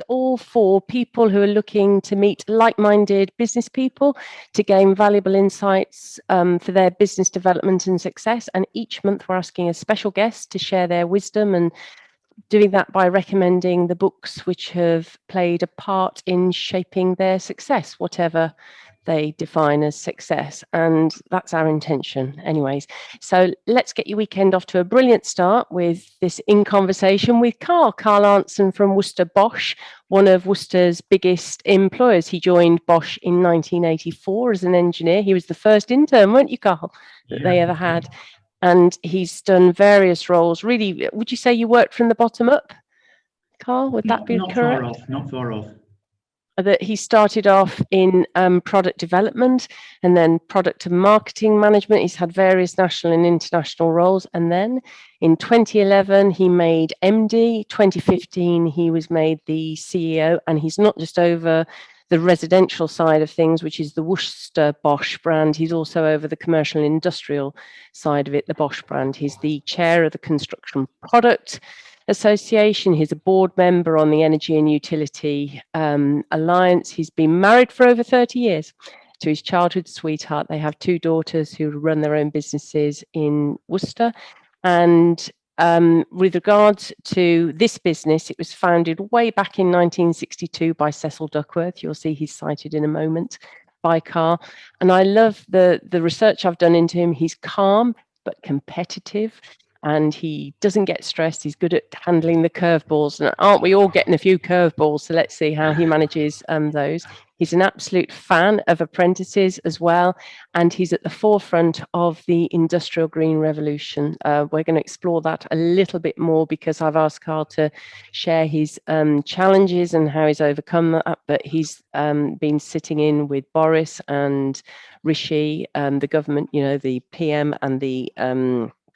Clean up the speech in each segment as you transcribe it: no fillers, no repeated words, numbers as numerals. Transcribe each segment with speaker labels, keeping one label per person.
Speaker 1: all for people who are looking to meet like-minded business people to gain valuable insights for their business development and success. And each month we're asking a special guest to share their wisdom, and doing that by recommending the books which have played a part in shaping their success, whatever they define as success. And that's our intention anyways. So let's get your weekend off to a brilliant start with this In Conversation with Carl Arntzen from Worcester-Bosch, one of Worcester's biggest employers. He joined Bosch in 1984 as an engineer. He was the first intern, weren't you, Carl, that they ever had? And he's done various roles. Really, would you say you worked from the bottom up, Carl? Would that be correct?
Speaker 2: Not far off.
Speaker 1: That he started off in product development and then product and marketing management. He's had various national and international roles. And then in 2011, he made MD. 2015, he was made the CEO. And he's not just over the residential side of things, which is the Worcester-Bosch brand. He's also over the commercial and industrial side of it, the Bosch brand. He's the chair of the Construction Product Association. He's a board member on the Energy and Utility Alliance. He's been married for over 30 years to his childhood sweetheart. They have 2 daughters who run their own businesses in Worcester. And with regards to this business, it was founded way back in 1962 by Cecil Duckworth. You'll see he's cited in a moment by Carl. And I love the research I've done into him. He's calm but competitive, and he doesn't get stressed. He's good at handling the curveballs, and aren't we all getting a few curveballs? So let's see how he manages those. He's an absolute fan of apprentices as well, and he's at the forefront of the industrial green revolution. We're going to explore that a little bit more because I've asked Carl to share his challenges and how he's overcome that. But he's been sitting in with Boris and Rishi, the government, you know, the PM and the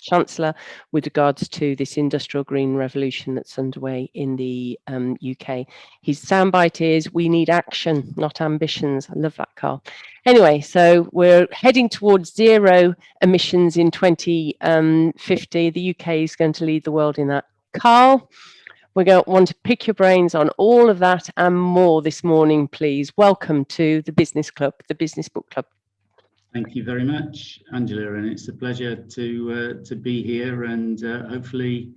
Speaker 1: Chancellor, with regards to this industrial green revolution that's underway in the UK. His soundbite is, we need action, not ambitions. I love that, Carl. Anyway, so we're heading towards zero emissions in 2050. The UK is going to lead the world in that. Carl, we're going to want to pick your brains on all of that and more this morning, please. Welcome to the Business Club, the Business Book Club.
Speaker 2: Thank you very much, Angela, and it's a pleasure to be here and hopefully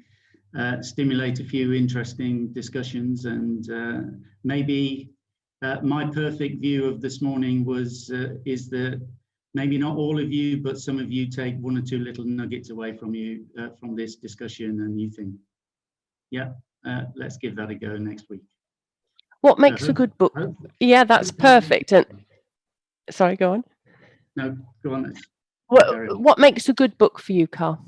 Speaker 2: stimulate a few interesting discussions. And maybe my perfect view of this morning is that maybe not all of you, but some of you take 1 or 2 little nuggets away from you from this discussion, and you think, yeah, let's give that a go next week.
Speaker 1: What makes a good book? Yeah, that's perfect. And sorry, go on.
Speaker 2: No, go on.
Speaker 1: What makes a good book for you, Carl?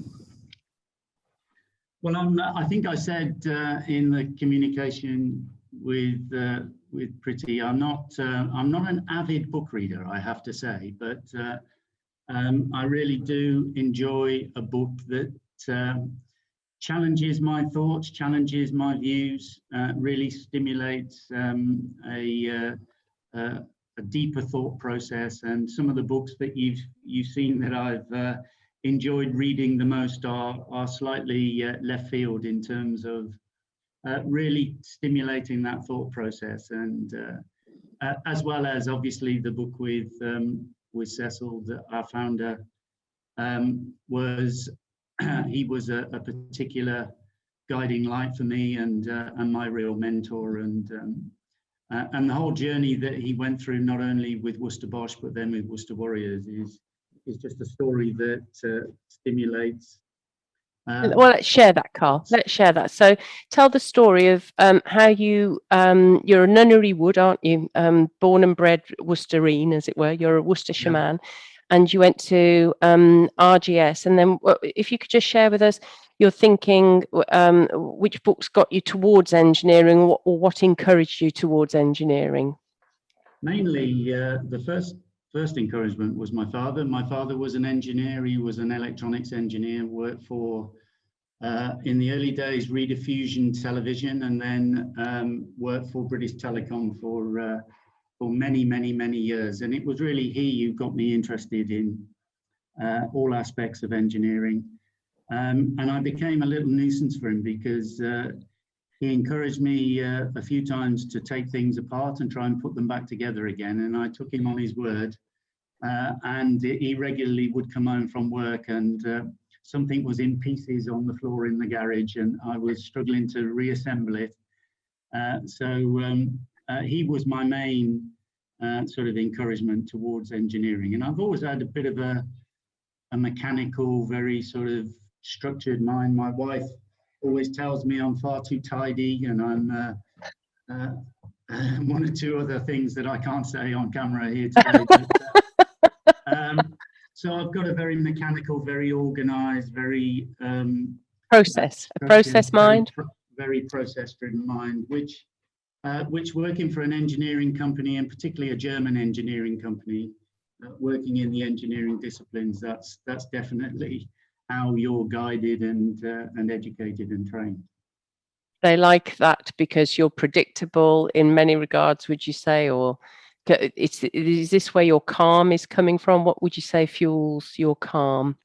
Speaker 2: Well, I think I said in the communication with Pretty, I'm not an avid book reader, I have to say, but I really do enjoy a book that challenges my thoughts, challenges my views, really stimulates a deeper thought process. And some of the books that you've seen that I've enjoyed reading the most are slightly left field in terms of really stimulating that thought process. And as well as obviously the book with Cecil, our founder, was he was a particular guiding light for me and my real mentor. And the whole journey that he went through, not only with Worcester-Bosch, but then with Worcester Warriors, is just a story that stimulates.
Speaker 1: Well, let's share that, Carl. Let's share that. So tell the story of how you're a nunnery wood, aren't you? Born and bred Worcesterine, as it were. You're a Worcestershire man, and you went to RGS. And then if you could just share with us your thinking, which books got you towards engineering, or what encouraged you towards engineering?
Speaker 2: Mainly, the first encouragement was my father. My father was an engineer. He was an electronics engineer, worked for, in the early days, Rediffusion Television, and then worked for British Telecom for many years. And it was really he who got me interested in all aspects of engineering. And I became a little nuisance for him because he encouraged me a few times to take things apart and try and put them back together again. And I took him on his word. And he regularly would come home from work and something was in pieces on the floor in the garage and I was struggling to reassemble it. He was my main sort of encouragement towards engineering. And I've always had a bit of a mechanical, very sort of structured mind. My wife always tells me I'm far too tidy and I'm one or two other things that I can't say on camera here today. So I've got a very mechanical, very organized, very
Speaker 1: process mind,
Speaker 2: very process-driven mind, which working for an engineering company, and particularly a German engineering company, working in the engineering disciplines, that's definitely how you're guided and educated and trained.
Speaker 1: They like that because you're predictable in many regards, would you say, or is this where your calm is coming from? What would you say fuels your calm?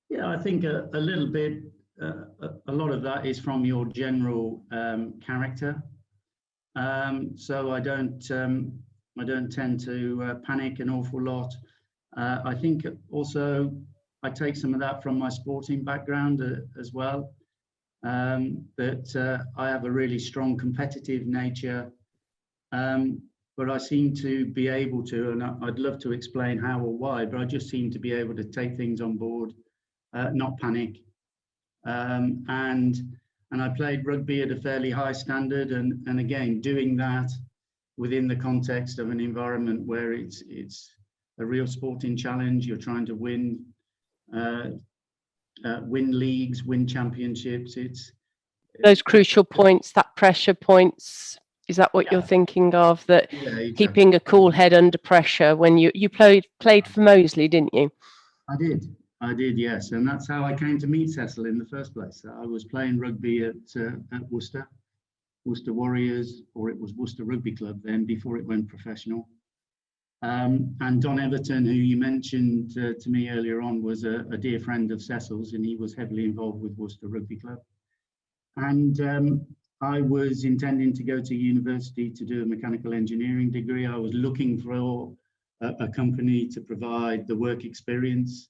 Speaker 2: Yeah, I think a little bit, a lot of that is from your general character. So I don't tend to panic an awful lot. I think also I take some of that from my sporting background as well. That I have a really strong competitive nature. But I seem to be able to, and I'd love to explain how or why, but I just seem to be able to take things on board, not panic. And I played rugby at a fairly high standard, and again, doing that within the context of an environment where it's a real sporting challenge. You're trying to win leagues, win championships. It's
Speaker 1: those crucial points, that pressure points. Is that what you're thinking of? That
Speaker 2: exactly.
Speaker 1: Keeping a cool head under pressure when you played for Moseley, didn't you?
Speaker 2: I did, yes, and that's how I came to meet Cecil in the first place. I was playing rugby at Worcester Warriors, or it was Worcester Rugby Club then, before it went professional. And Don Everton, who you mentioned to me earlier on, was a dear friend of Cecil's, and he was heavily involved with Worcester Rugby Club. And I was intending to go to university to do a mechanical engineering degree. I was looking for a company to provide the work experience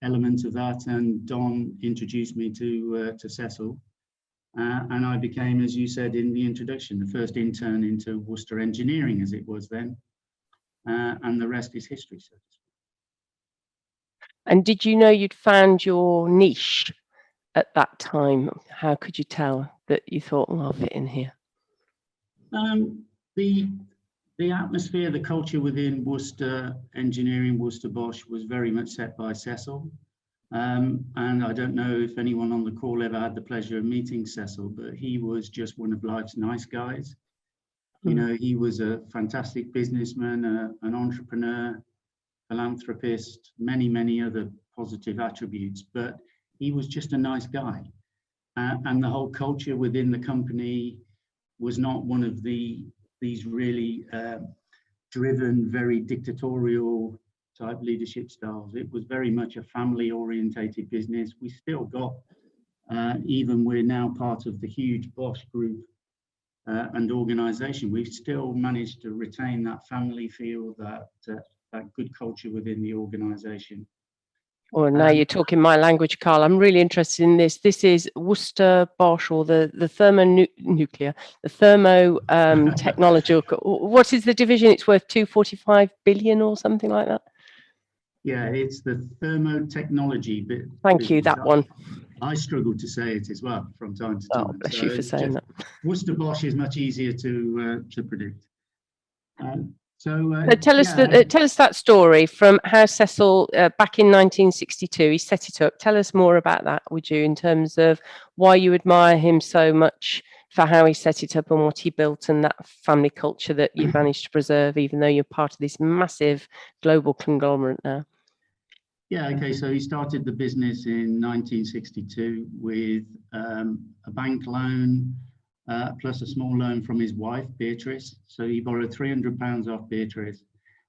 Speaker 2: element of that, and Don introduced me to Cecil. And I became, as you said in the introduction, the first intern into Worcester Engineering, as it was then. And the rest is history, so to speak.
Speaker 1: And did you know you'd found your niche at that time? How could you tell that you thought, well, I'll fit in here?
Speaker 2: The atmosphere, the culture within Worcester Engineering, Worcester-Bosch, was very much set by Cecil. And I don't know if anyone on the call ever had the pleasure of meeting Cecil, but he was just one of life's nice guys. You know, he was a fantastic businessman, an entrepreneur, philanthropist, many other positive attributes, but he was just a nice guy. And the whole culture within the company was not one of these really driven, very dictatorial type leadership styles. It was very much a family orientated business. We still got, even we're now part of the huge Bosch group and organization, we've still managed to retain that family feel, that good culture within the organization.
Speaker 1: Well, now you're talking my language, Carl. I'm really interested in this. This is Worcester-Bosch, or the thermonuclear, the thermo technological. What is the division? It's worth 245 billion or something like that.
Speaker 2: Yeah, it's the thermotechnology bit.
Speaker 1: Thank you, that one.
Speaker 2: I struggle to say it as well from time to time.
Speaker 1: Oh, bless you for saying that.
Speaker 2: Worcester-Bosch is much easier to predict. So
Speaker 1: tell us that story from how Cecil, back in 1962, he set it up. Tell us more about that, would you, in terms of why you admire him so much for how he set it up and what he built, and that family culture that you've managed to preserve, even though you're part of this massive global conglomerate now.
Speaker 2: Yeah, okay, so he started the business in 1962 with a bank loan, plus a small loan from his wife, Beatrice. So he borrowed £300 off Beatrice,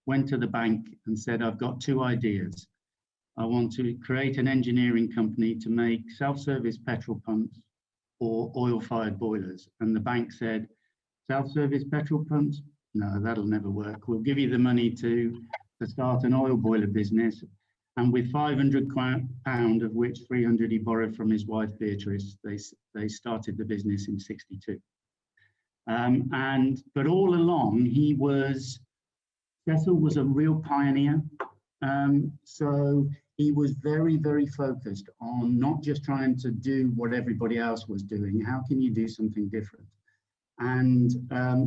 Speaker 2: went to the bank and said, I've got two ideas. I want to create an engineering company to make self-service petrol pumps or oil-fired boilers? And the bank said, self-service petrol pumps? No, that'll never work. We'll give you the money to start an oil boiler business. And with £500, of which 300 he borrowed from his wife, Beatrice, they started the business in 62. But all along, Cecil was a real pioneer. So he was very, very focused on not just trying to do what everybody else was doing. How can you do something different? And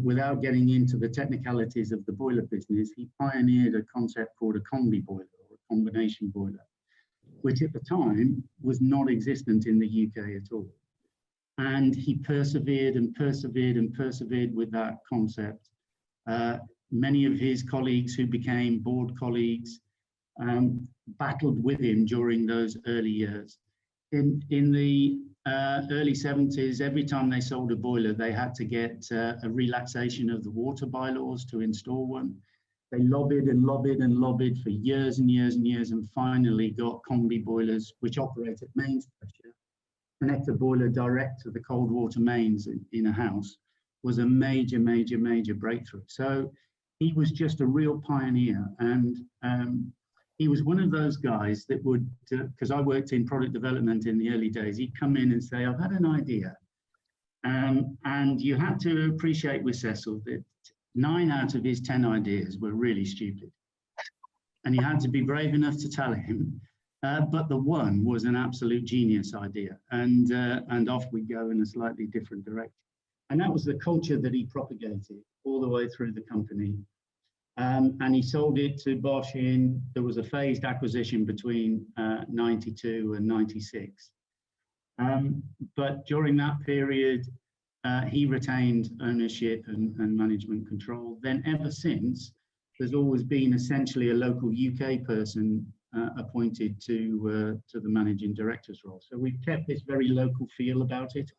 Speaker 2: without getting into the technicalities of the boiler business, he pioneered a concept called a combi boiler, or a combination boiler, which at the time was not existent in the UK at all. And he persevered and persevered and persevered with that concept. Many of his colleagues who became board colleagues battled with him during those early years. In the early 70s, every time they sold a boiler, they had to get a relaxation of the water bylaws to install one. They lobbied and lobbied and lobbied for years and years and years, and finally got combi boilers, which operate at mains pressure. Connect a boiler direct to the cold water mains in a house was a major, major, major breakthrough. So he was just a real pioneer, and he was one of those guys that would, because I worked in product development in the early days, he'd come in and say, I've had an idea. And you had to appreciate with Cecil that 9 out of his 10 ideas were really stupid. And you had to be brave enough to tell him, but the one was an absolute genius idea. And off we go in a slightly different direction. And that was the culture that he propagated all the way through the company. And he sold it to Bosch there was a phased acquisition between 92 and 96. But during that period, he retained ownership and management control. Then ever since, there's always been essentially a local UK person appointed to the managing director's role. So we've kept this very local feel about it.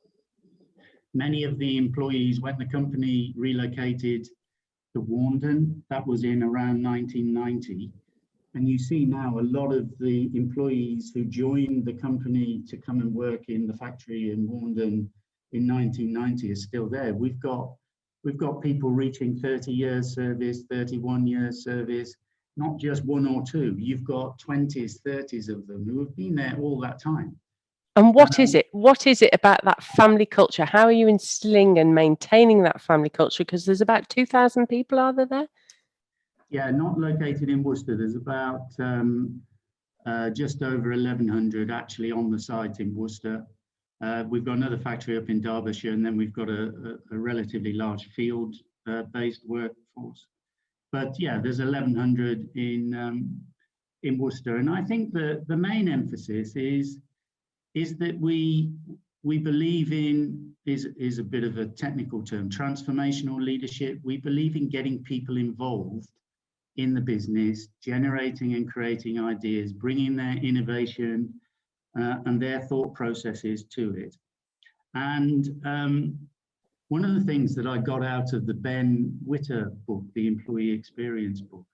Speaker 2: Many of the employees, when the company relocated to Warndon, that was in around 1990. And you see now a lot of the employees who joined the company to come and work in the factory in Warndon in 1990 are still there. We've got people reaching 30 years service, 31 years service, not just 1 or 2. You've got 20s, 30s of them who have been there all that time.
Speaker 1: And what is it? What is it about that family culture? How are you instilling and maintaining that family culture? Because there's about 2,000 people, are there?
Speaker 2: Yeah, not located in Worcester. There's about just over 1,100 actually on the site in Worcester. We've got another factory up in Derbyshire, and then we've got a relatively large field-based workforce. But yeah, there's 1,100 in Worcester, and I think the main emphasis is that we believe in, is a bit of a technical term, transformational leadership. We believe in getting people involved in the business, generating and creating ideas, bringing their innovation and their thought processes to it. And one of the things that I got out of the Ben Witter book, the Employee Experience book,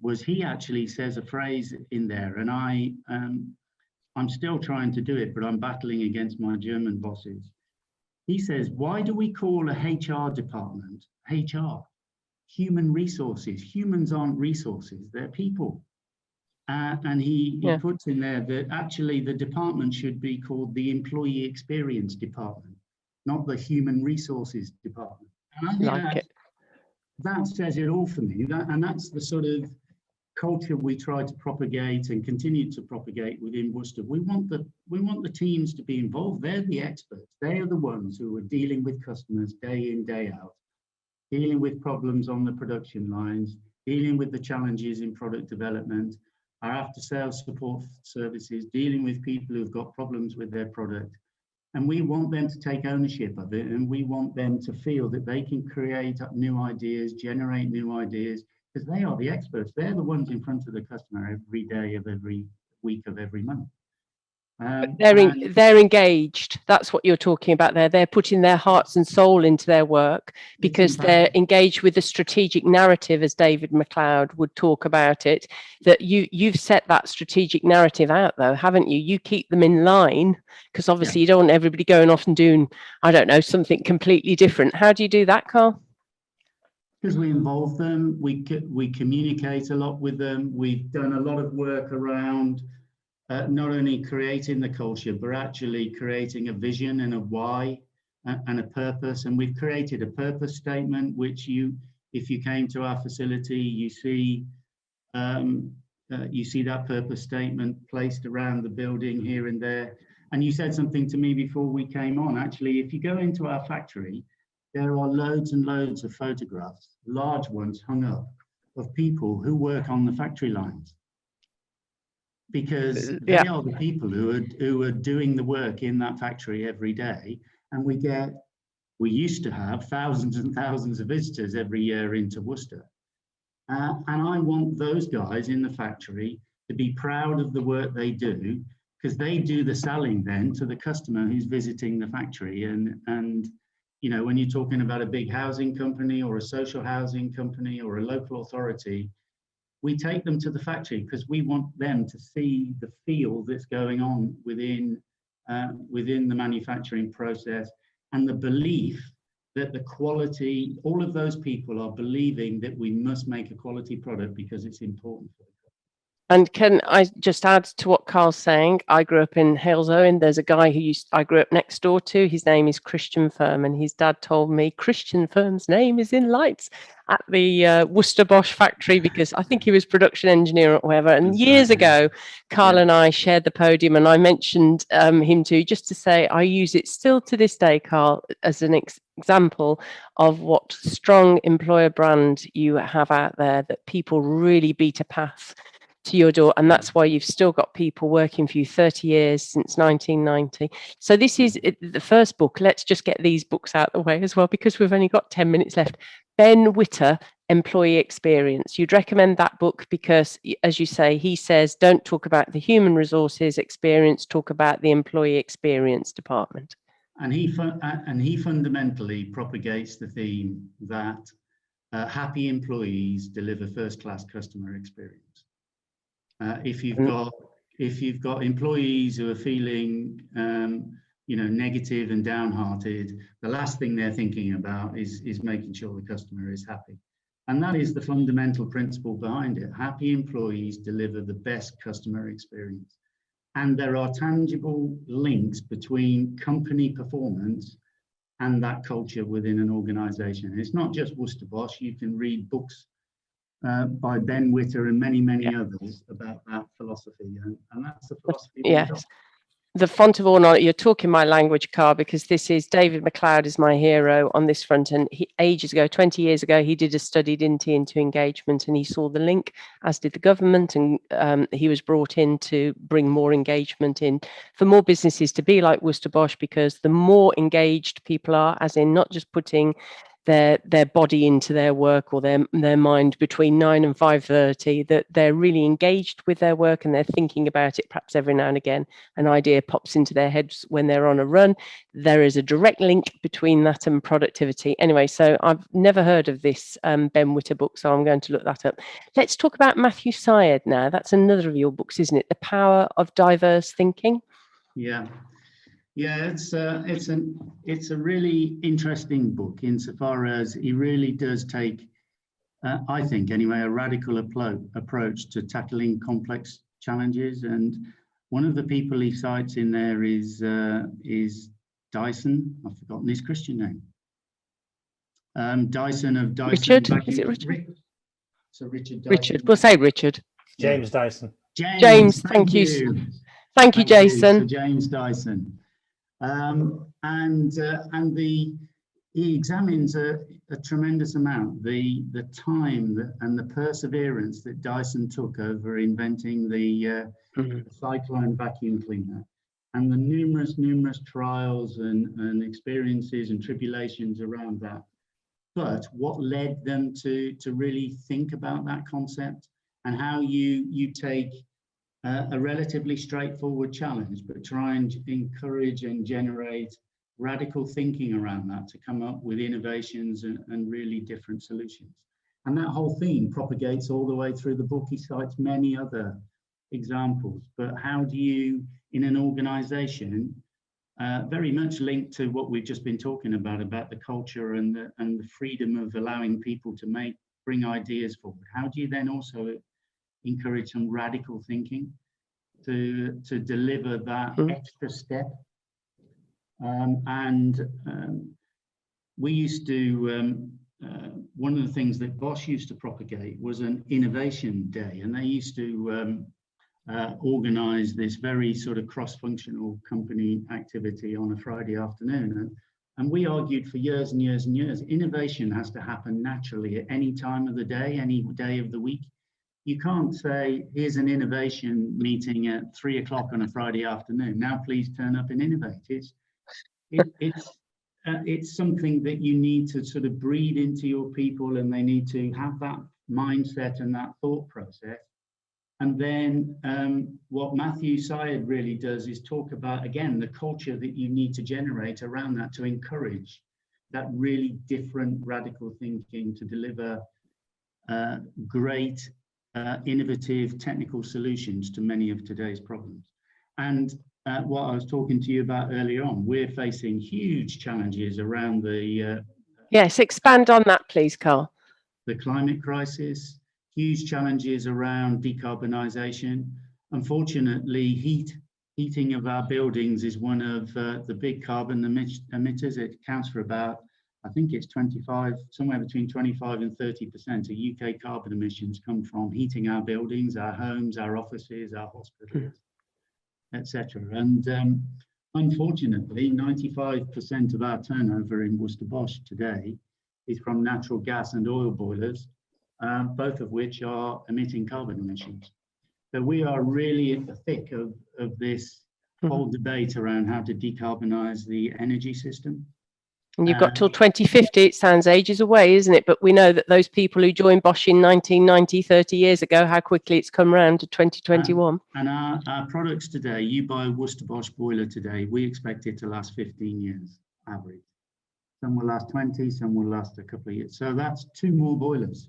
Speaker 2: was he actually says a phrase in there, and I'm still trying to do it, but I'm battling against my German bosses. He says, why do we call a HR department HR? Human resources. Humans aren't resources, they're people. And he puts in there that actually the department should be called the Employee Experience Department, not the Human Resources Department. And I think that says it all for me. And that's the sort of culture we try to propagate and continue to propagate within Worcester. We want the teams to be involved. They're the experts. They are the ones who are dealing with customers day in, day out, dealing with problems on the production lines, dealing with the challenges in product development, our after-sales support services, dealing with people who've got problems with their product. And we want them to take ownership of it, and we want them to feel that they can create new ideas, generate new ideas, because they are the experts. They're the ones in front of the customer every day of every week of every month.
Speaker 1: They're engaged. That's what you're talking about there. They're putting their hearts and soul into their work because they're engaged with the strategic narrative, as David MacLeod would talk about it, that you've set that strategic narrative out, though, haven't you? You keep them in line because obviously you don't want everybody going off and doing, I don't know, something completely different. How do you do that, Carl?
Speaker 2: Because we involve them, we communicate a lot with them. We've done a lot of work around not only creating the culture, but actually creating a vision and a why and a purpose. And we've created a purpose statement, which if you came to our facility, you see that purpose statement placed around the building here and there. And you said something to me before we came on. Actually, if you go into our factory, there are loads and loads of photographs, large ones hung up, of people who work on the factory lines. Because they are the people who are doing the work in that factory every day. And we used to have thousands and thousands of visitors every year into Worcester. And I want those guys in the factory to be proud of the work they do, because they do the selling then to the customer who's visiting the factory. And you know, when you're talking about a big housing company or a social housing company or a local authority, we take them to the factory because we want them to see the feel that's going on within the manufacturing process, and the belief that the quality, all of those people are believing that we must make a quality product because it's important for them.
Speaker 1: And can I just add to what Carl's saying? I grew up in Halesowen. There's a guy I grew up next door to. His name is Christian Firm, and his dad told me Christian Firm's name is in lights at the Worcester-Bosch factory, because I think he was production engineer or whatever. And years ago, Carl and I shared the podium, and I mentioned him too, just to say I use it still to this day, Carl, as an example of what strong employer brand you have out there, that people really beat a path to your door, and that's why you've still got people working for you 30 years since 1990. So this is the first book. Let's just get these books out of the way as well, because we've only got 10 minutes left. Ben Witter, Employee Experience. You'd recommend that book because, as you say, he says don't talk about the human resources experience, talk about the employee experience department.
Speaker 2: And he fundamentally propagates the theme that happy employees deliver first-class customer experience. If you've got employees who are feeling negative and downhearted, the last thing they're thinking about is making sure the customer is happy. And that is the fundamental principle behind it. Happy employees deliver the best customer experience. And there are tangible links between company performance and that culture within an organization. It's not just Worcester-Bosch. You can read books by Ben Witter and many others about that philosophy, and that's the philosophy.
Speaker 1: Yes, the font of all knowledge. You're talking my language, Carl, because this is David MacLeod is my hero on this front. And ages ago, 20 years ago, he did a study, didn't he, into engagement, and he saw the link, as did the government, and he was brought in to bring more engagement in for more businesses to be like Worcester-Bosch, because the more engaged people are, as in not just putting their body into their work or their mind between 9 and 5:30, that they're really engaged with their work and they're thinking about it. Perhaps every now and again an idea pops into their heads when they're on a run. There is a direct link between that and productivity. Anyway, so I've never heard of this Ben Witter book, so I'm going to look that up. Let's talk about Matthew Syed now. That's another of your books, isn't it? The Power of Diverse Thinking.
Speaker 2: Yeah, it's a really interesting book insofar as he really does take, I think anyway, a radical approach to tackling complex challenges. And one of the people he cites in there is Dyson. I've forgotten his Christian name. Dyson of Dyson.
Speaker 1: Richard? Is it Richard?
Speaker 2: So Richard Dyson.
Speaker 1: Richard. We'll say Richard.
Speaker 3: James Dyson.
Speaker 1: James, thank you. Thank you, Jason.
Speaker 2: So James Dyson. He examines a tremendous amount, the time and the perseverance that Dyson took over inventing the cyclone vacuum cleaner, and the numerous trials and experiences and tribulations around that. But what led them to really think about that concept, and how you take a relatively straightforward challenge, but try and encourage and generate radical thinking around that to come up with innovations and really different solutions. And that whole theme propagates all the way through the book. He cites many other examples, but how do you, in an organization, very much linked to what we've just been talking about the culture and the freedom of allowing people to bring ideas forward, how do you then also encourage some radical thinking to deliver that extra step? We used to, one of the things that Bosch used to propagate was an innovation day, and they used to organize this very sort of cross-functional company activity on a Friday afternoon. And we argued for years and years and years, innovation has to happen naturally at any time of the day, any day of the week. You can't say, here's an innovation meeting at 3 o'clock on a Friday afternoon. Now, please turn up and innovate. It's something that you need to sort of breed into your people, and they need to have that mindset and that thought process. And then what Matthew Syed really does is talk about, again, the culture that you need to generate around that to encourage that really different radical thinking to deliver great, innovative technical solutions to many of today's problems. And what I was talking to you about earlier on, we're facing huge challenges around the...
Speaker 1: Yes, expand on that, please, Carl.
Speaker 2: The climate crisis, huge challenges around decarbonisation. Unfortunately, heating of our buildings is one of the big carbon emitters. It accounts for about, I think it's 25, somewhere between 25 and 30% of UK carbon emissions come from heating our buildings, our homes, our offices, our hospitals, etc. And unfortunately, 95% of our turnover in Worcester-Bosch today is from natural gas and oil boilers, both of which are emitting carbon emissions. So we are really at the thick of this whole debate around how to decarbonise the energy system.
Speaker 1: And you've got till 2050, it sounds ages away, isn't it? But we know that those people who joined Bosch in 1990, 30 years ago, how quickly it's come round to 2021.
Speaker 2: And our products today, you buy a Worcester-Bosch boiler today, we expect it to last 15 years, average. Some will last 20, some will last a couple of years. So that's 2 more boilers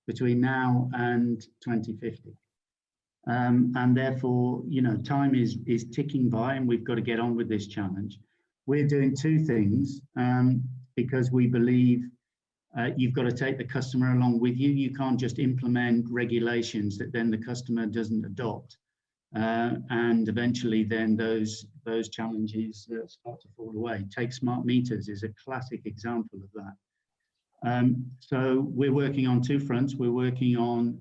Speaker 2: between now and 2050. And therefore, you know, time is ticking by, and we've got to get on with this challenge. We're doing 2 things because we believe you've got to take the customer along with you. You can't just implement regulations that then the customer doesn't adopt. And eventually then those challenges start to fall away. Take smart meters is a classic example of that. So we're working on 2 fronts. We're working on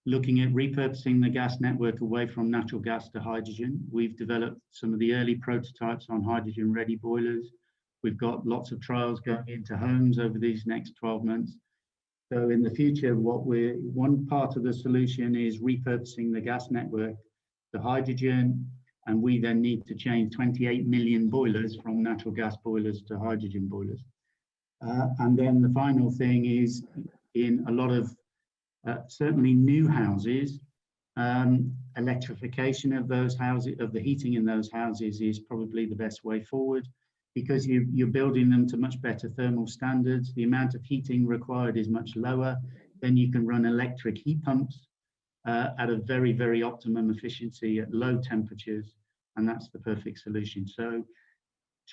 Speaker 2: looking at repurposing the gas network away from natural gas to hydrogen. We've developed some of the early prototypes on hydrogen-ready boilers. We've got lots of trials going into homes over these next 12 months. So in the future, one part of the solution is repurposing the gas network to hydrogen, and we then need to change 28 million boilers from natural gas boilers to hydrogen boilers. And then the final thing is, in a lot of certainly new houses, electrification of those houses, of the heating in those houses, is probably the best way forward, because you're building them to much better thermal standards. The amount of heating required is much lower. Then you can run electric heat pumps at a very, very optimum efficiency at low temperatures, and that's the perfect solution. So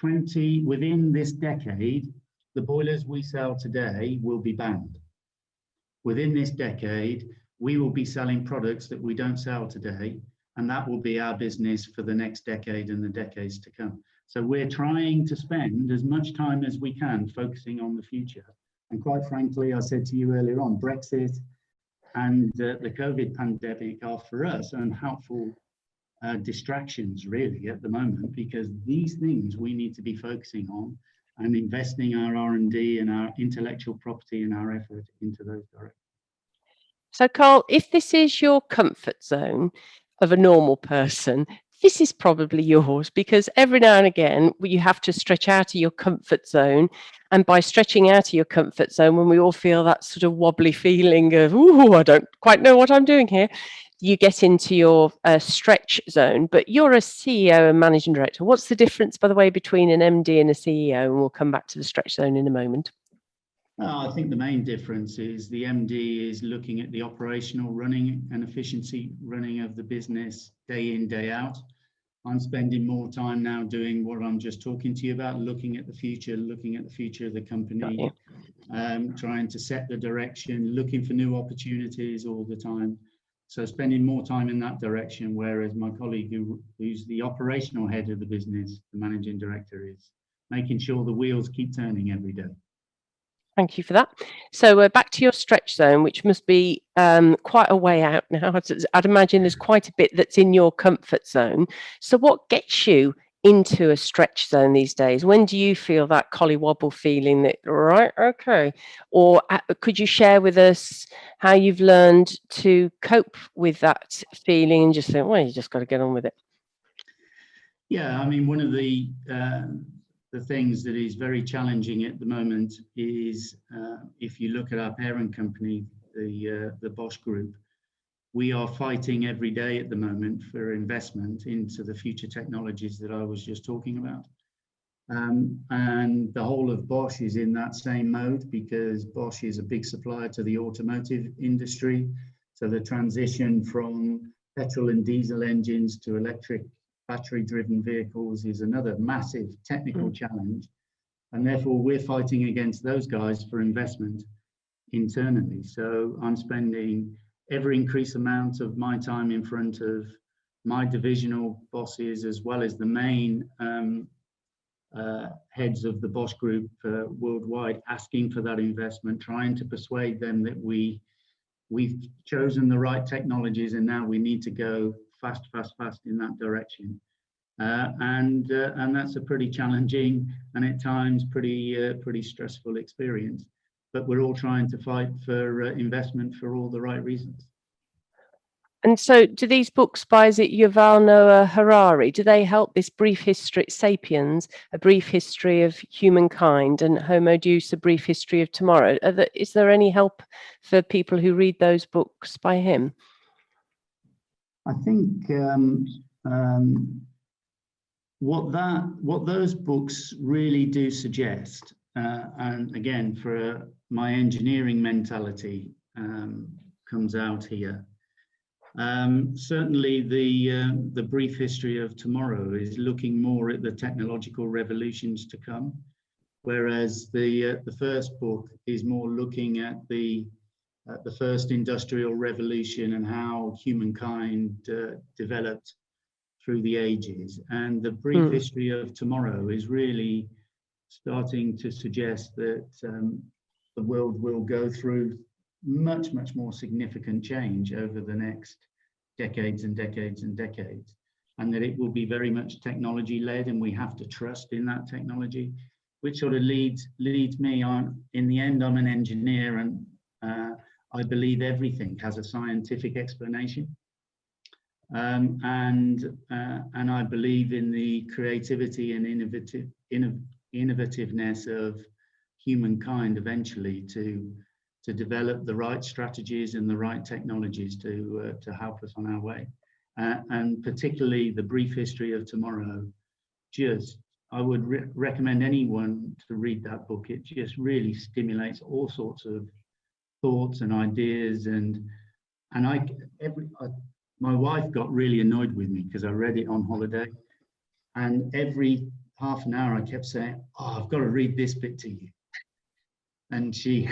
Speaker 2: within this decade, the boilers we sell today will be banned. Within this decade, we will be selling products that we don't sell today, and that will be our business for the next decade and the decades to come. So we're trying to spend as much time as we can focusing on the future. And quite frankly, I said to you earlier on, Brexit and the COVID pandemic are for us unhelpful distractions really at the moment, because these things we need to be focusing on and investing our R&D and our intellectual property and our effort into those directions.
Speaker 1: So Carl, if this is your comfort zone of a normal person, this is probably yours, because every now and again you have to stretch out of your comfort zone. And by stretching out of your comfort zone, when we all feel that sort of wobbly feeling of, ooh, I don't quite know what I'm doing here, you get into your stretch zone, but you're a CEO and managing director. What's the difference, by the way, between an MD and a CEO? And we'll come back to the stretch zone in a moment.
Speaker 2: I think the main difference is the MD is looking at the operational running and efficiency running of the business day in, day out. I'm spending more time now doing what I'm just talking to you about, looking at the future of the company, trying to set the direction, looking for new opportunities all the time. So spending more time in that direction, whereas my colleague who's the operational head of the business, the managing director, is making sure the wheels keep turning every day.
Speaker 1: Thank you for that. So back to your stretch zone, which must be quite a way out now. I'd imagine there's quite a bit that's in your comfort zone. So what gets you into a stretch zone these days? When do you feel that collywobble feeling that, right, okay? Or could you share with us how you've learned to cope with that feeling and just think, well, you just got to get on with it?
Speaker 2: Yeah, I mean, one of the things that is very challenging at the moment is if you look at our parent company, the Bosch Group, we are fighting every day at the moment for investment into the future technologies that I was just talking about. And the whole of Bosch is in that same mode because Bosch is a big supplier to the automotive industry. So the transition from petrol and diesel engines to electric battery-driven vehicles is another massive technical challenge, and therefore we're fighting against those guys for investment internally. So I'm spending ever increased amount of my time in front of my divisional bosses as well as the main heads of the Bosch Group worldwide, asking for that investment, trying to persuade them that we've chosen the right technologies and now we need to go fast in that direction. And that's a pretty challenging and at times pretty stressful experience. But we're all trying to fight for investment for all the right reasons.
Speaker 1: And so do these books by, is it Yuval Noah Harari, do they help this brief history, Sapiens, a brief history of humankind, and Homo Deus, a brief history of tomorrow? Is there any help for people who read those books by him?
Speaker 2: I think what those books really do suggest, and again, for my engineering mentality comes out here. Certainly the brief history of tomorrow is looking more at the technological revolutions to come, whereas the first book is more looking at the first industrial revolution and how humankind developed through the ages. And the brief history of tomorrow is really starting to suggest that the world will go through much more significant change over the next decades and decades and decades, and that it will be very much technology led, and we have to trust in that technology, which sort of leads me on. In the end, I'm an engineer, and I believe everything has a scientific explanation, and I believe in the creativity and innovativeness of humankind eventually to develop the right strategies and the right technologies to help us on our way. And particularly the brief history of tomorrow, I would recommend anyone to read that book. It just really stimulates all sorts of thoughts and ideas. And my wife got really annoyed with me because I read it on holiday. And every half an hour I kept saying, "Oh, I've got to read this bit to you." And she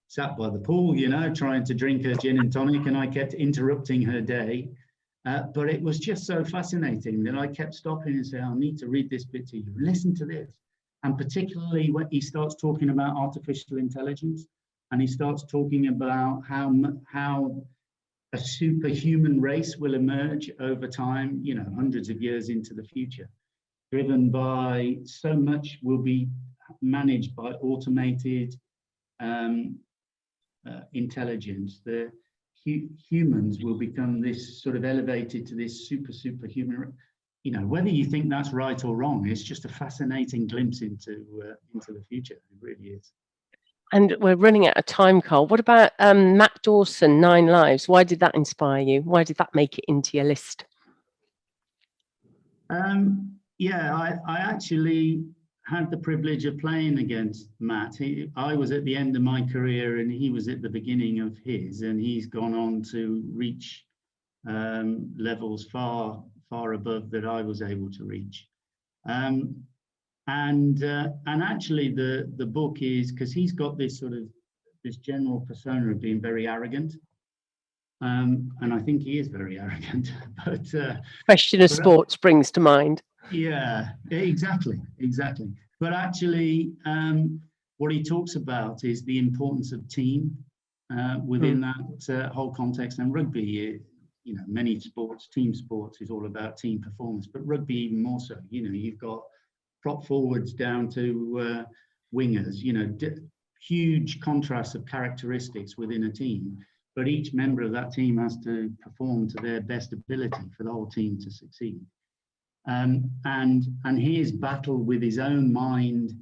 Speaker 2: sat by the pool, trying to drink her gin and tonic, and I kept interrupting her day. But it was just so fascinating that I kept stopping and saying, "I need to read this bit to you. Listen to this." And particularly when he starts talking about artificial intelligence, and he starts talking about how a superhuman race will emerge over time, hundreds of years into the future, driven by so much will be managed by automated intelligence. The humans will become this sort of elevated to this superhuman. Whether you think that's right or wrong, it's just a fascinating glimpse into the future. It really is.
Speaker 1: And we're running out of time, Carl. What about Matt Dawson, 9 Lives? Why did that inspire you? Why did that make it into your list?
Speaker 2: Yeah, I actually had the privilege of playing against Matt. I was at the end of my career and he was at the beginning of his, and he's gone on to reach levels far above that I was able to reach. And actually the book is, because he's got this sort of this general persona of being very arrogant, and I think he is very arrogant. But
Speaker 1: Question of Sports brings to mind.
Speaker 2: Yeah, exactly. But actually, what he talks about is the importance of team within that whole context. And rugby, you know, many sports, team sports is all about team performance, but rugby even more so. You know, you've got prop forwards down to wingers, you know, huge contrasts of characteristics within a team, but each member of that team has to perform to their best ability for the whole team to succeed. And his battle with his own mind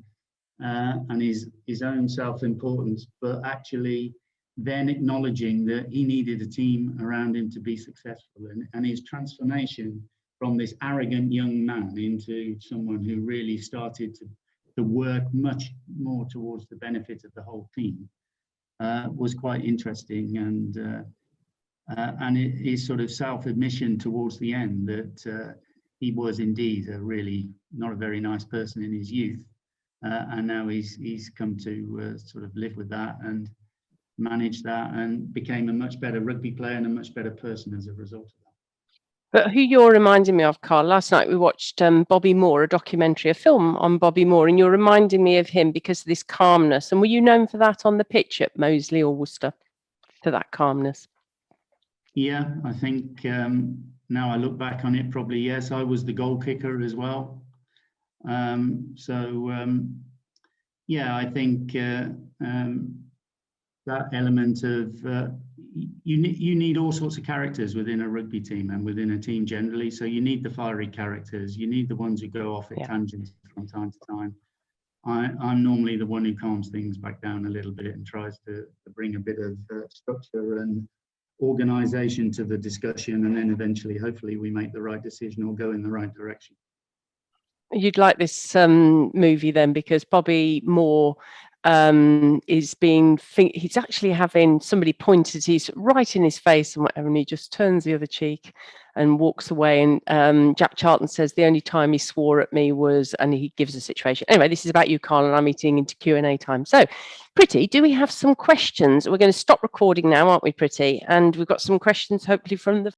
Speaker 2: and his own self-importance, but actually then acknowledging that he needed a team around him to be successful, and his transformation from this arrogant young man into someone who really started to work much more towards the benefit of the whole team was quite interesting. And his sort of self-admission towards the end that he was indeed a really not a very nice person in his youth, and now he's come to sort of live with that and manage that, and became a much better rugby player and a much better person as a result of that.
Speaker 1: But who you're reminding me of, Carl, last night we watched Bobby Moore, a documentary, a film on Bobby Moore, and you're reminding me of him because of this calmness. And were you known for that on the pitch at Moseley or Worcester, for that calmness?
Speaker 2: Yeah, I think now I look back on it, probably yes. I was the goal kicker as well. Yeah, I think that element of you need all sorts of characters within a rugby team and within a team generally. So you need the fiery characters. You need the ones who go off at tangents from time to time. I'm normally the one who calms things back down a little bit and tries to bring a bit of structure and organisation to the discussion, and then eventually, hopefully, we make the right decision or go in the right direction.
Speaker 1: You'd like this movie then, because Bobby Moore is he's actually having somebody pointed he's right in his face and whatever, and he just turns the other cheek and walks away. And Jack Charlton says the only time he swore at me was, and he gives a situation. Anyway, this is about you, Carl, and I'm eating into Q&A time. So, Pretty, do we have some questions? We're going to stop recording now, aren't we, Pretty? And we've got some questions, hopefully, from the